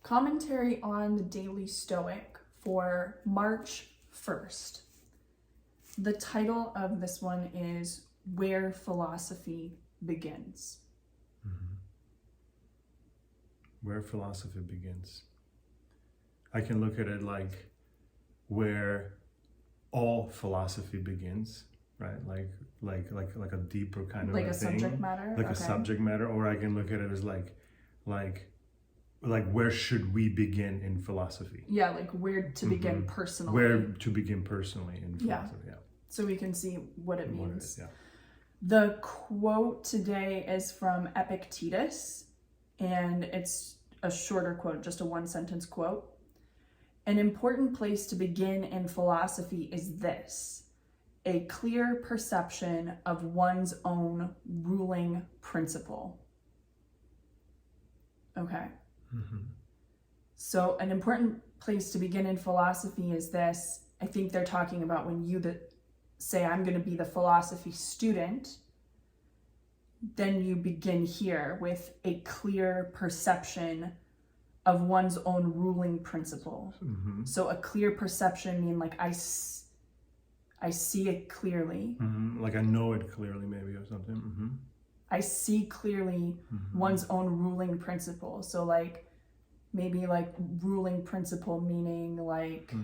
Commentary on the Daily Stoic for March 1st. The title of this one is Where Philosophy Begins. Mm-hmm. Where philosophy begins. I can look at it like where all philosophy begins, right? Like a deeper kind of Like a thing. subject matter? Like a subject matter, or I can look at it as like where should we begin in philosophy? Yeah, like where to begin personally. Where to begin personally in philosophy, yeah. So we can see what it means. What it is, yeah. The quote today is from Epictetus, and it's a shorter quote, just a one-sentence quote. An important place to begin in philosophy is this: a clear perception of one's own ruling principle. Okay. Mm-hmm. So an important place to begin in philosophy is this. I think they're talking about when you say, I'm going to be the philosophy student, then you begin here with a clear perception of one's own ruling principle. Mm-hmm. So a clear perception mean like I see it clearly. Mm-hmm. Like I know it clearly, maybe, or something. Mm-hmm. I see clearly one's own ruling principle. So like maybe like ruling principle meaning like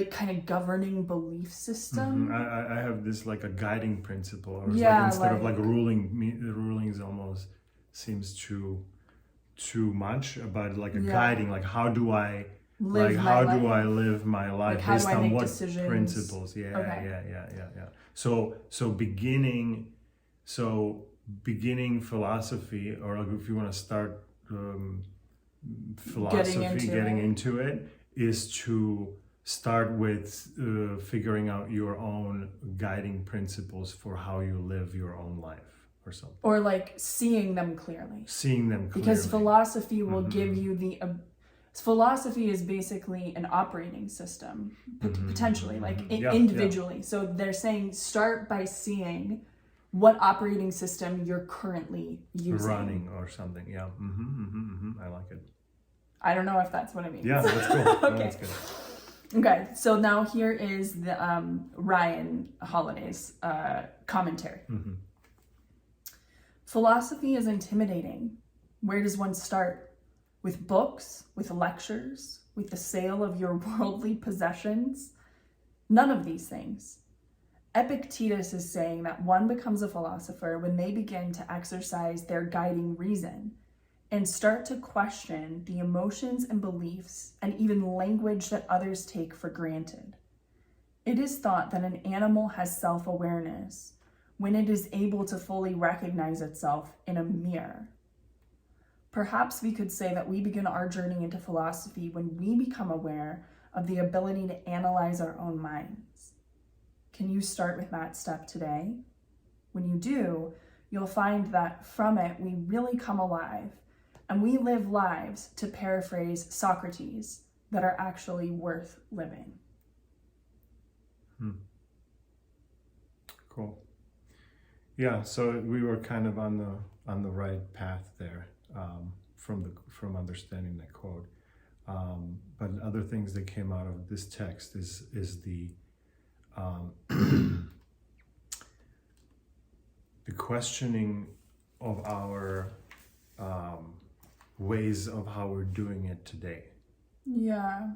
kind of governing belief system. I have this like a guiding principle, or Yeah, like instead of like rulings almost seems too much, but like a guiding, like how do I live I live my life, like based on what decisions? Principles. Yeah. So beginning philosophy, or like if you want to start philosophy, getting into it, is to start with figuring out your own guiding principles for how you live your own life, or something. Or like seeing them clearly. Because philosophy will give you philosophy is basically an operating system, potentially, like individually. Yeah. So they're saying start by seeing what operating system you're currently using. Running or something, yeah. I like it. I don't know if that's what it means. Yeah, that's cool. Okay. No, that's good. Okay, so now here is the Ryan Holiday's commentary. Philosophy is intimidating. Where does one start? With books? With lectures? With the sale of your worldly possessions? None of these things. Epictetus is saying that one becomes a philosopher when they begin to exercise their guiding reason and start to question the emotions and beliefs and even language that others take for granted. It is thought that an animal has self-awareness when it is able to fully recognize itself in a mirror. Perhaps we could say that we begin our journey into philosophy when we become aware of the ability to analyze our own minds. Can you start with that step today? When you do, you'll find that from it we really come alive, and we live lives, to paraphrase Socrates, that are actually worth living. Cool. Yeah, so we were kind of on the right path there, from understanding that quote. But other things that came out of this text is the the questioning of our ways of how we're doing it today. Yeah.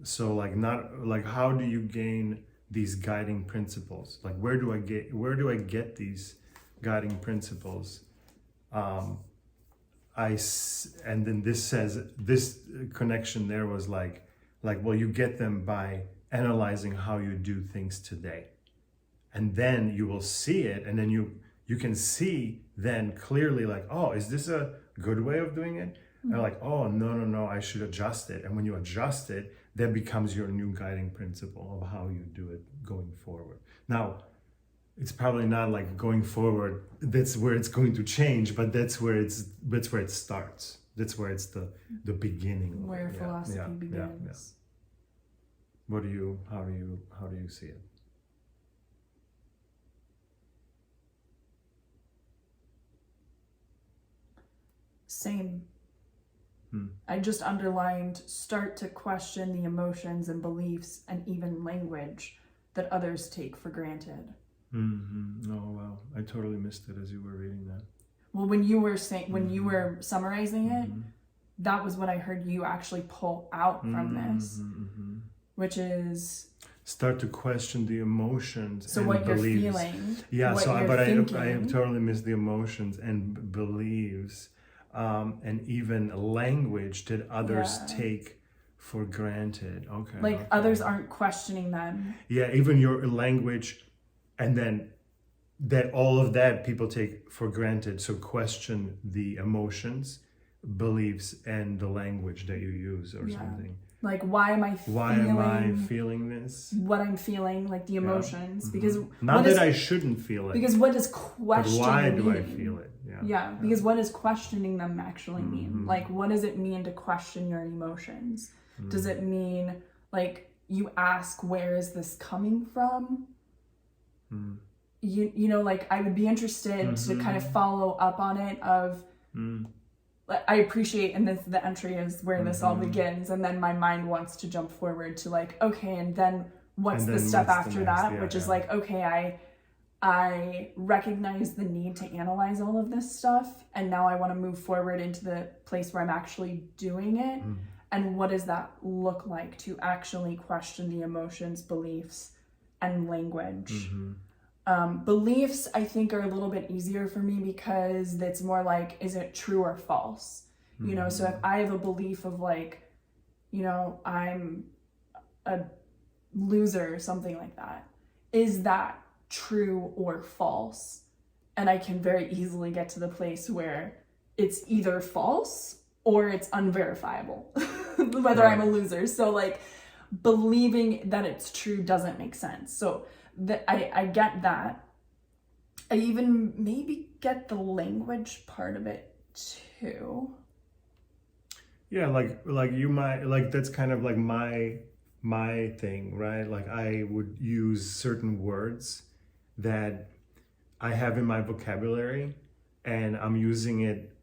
So like how do you gain these guiding principles? Like where do I get these guiding principles? And then this says, this connection there was like well, you get them by analyzing how you do things today, and then you will see it, and then you can see then clearly like, oh, is this a good way of doing it? And like, oh, no, I should adjust it. And when you adjust it, that becomes your new guiding principle of how you do it going forward. Now, it's probably not like going forward, that's where it's going to change, but that's where it starts. That's where it's the beginning. Where philosophy begins. How do you see it? Same. Hmm. I just underlined start to question the emotions and beliefs and even language that others take for granted. Mm-hmm. Oh wow, I totally missed it as you were reading that. Well, when you were saying, when you Mm-hmm. were summarizing it, Mm-hmm. that was what I heard you actually pull out from this, Mm-hmm. which is Start to question the emotions so and what beliefs. you're feeling, Yeah, what so you're but thinking. I have totally missed the emotions and beliefs, and even language that others Yeah. take for granted. Okay. Like okay. others aren't questioning them. Yeah, even your language, and then that all of that people take for granted. So question the emotions, beliefs, and the language that you use or Yeah. something. Like why am I Feeling this? what I'm feeling, like the emotions, Mm-hmm. because Not that I shouldn't feel it. Because what does But questioning why do I mean? feel it? Yeah. Yeah, because what does questioning them actually mean? Mm-hmm. Like, what does it mean to question your emotions? Mm-hmm. Does it mean, like, you ask, where is this coming from? Mm-hmm. You know, like, I would be interested to kind of follow up on it of, I appreciate, and this, the entry is where this all begins, and then my mind wants to jump forward to like, okay, and then what's the step after that? Yeah, which is like, okay, I recognize the need to analyze all of this stuff, and now I want to move forward into the place where I'm actually doing it. And what does that look like to actually question the emotions, beliefs, and language? Beliefs, I think, are a little bit easier for me because it's more like, is it true or false? You know, so if I have a belief of like, you know, I'm a loser or something like that, is that true or false? And I can very easily get to the place where it's either false or it's unverifiable, whether I'm a loser. So like believing that it's true doesn't make sense. So I get that. I even maybe get the language part of it too. Yeah, like you might, like that's kind of like my thing, right? Like I would use certain words that I have in my vocabulary, and I'm using it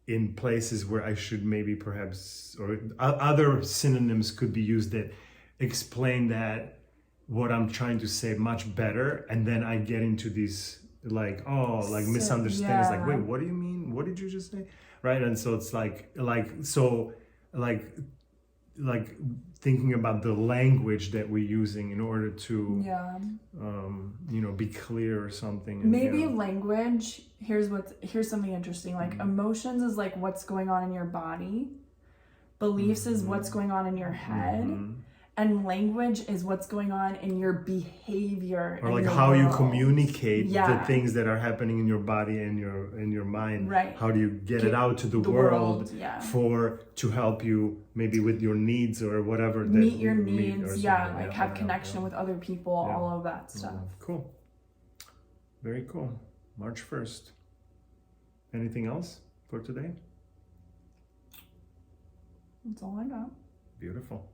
in places where I should maybe perhaps, or other synonyms could be used that explain that what I'm trying to say much better, and then I get into these misunderstandings. Like, wait, what do you mean? What did you just say? Right? And so it's like thinking about the language that we're using in order to be clear or something. And, maybe language, here's something interesting. Like emotions is like what's going on in your body, beliefs is what's going on in your head, and language is what's going on in your behavior, or like how you communicate the things that are happening in your body and your mind. Right. How do you get it out to the world to help you maybe with your needs or whatever. Meet your needs, have connection with other people, all of that stuff. Cool. Very cool. March 1st. Anything else for today? That's all I got. Beautiful.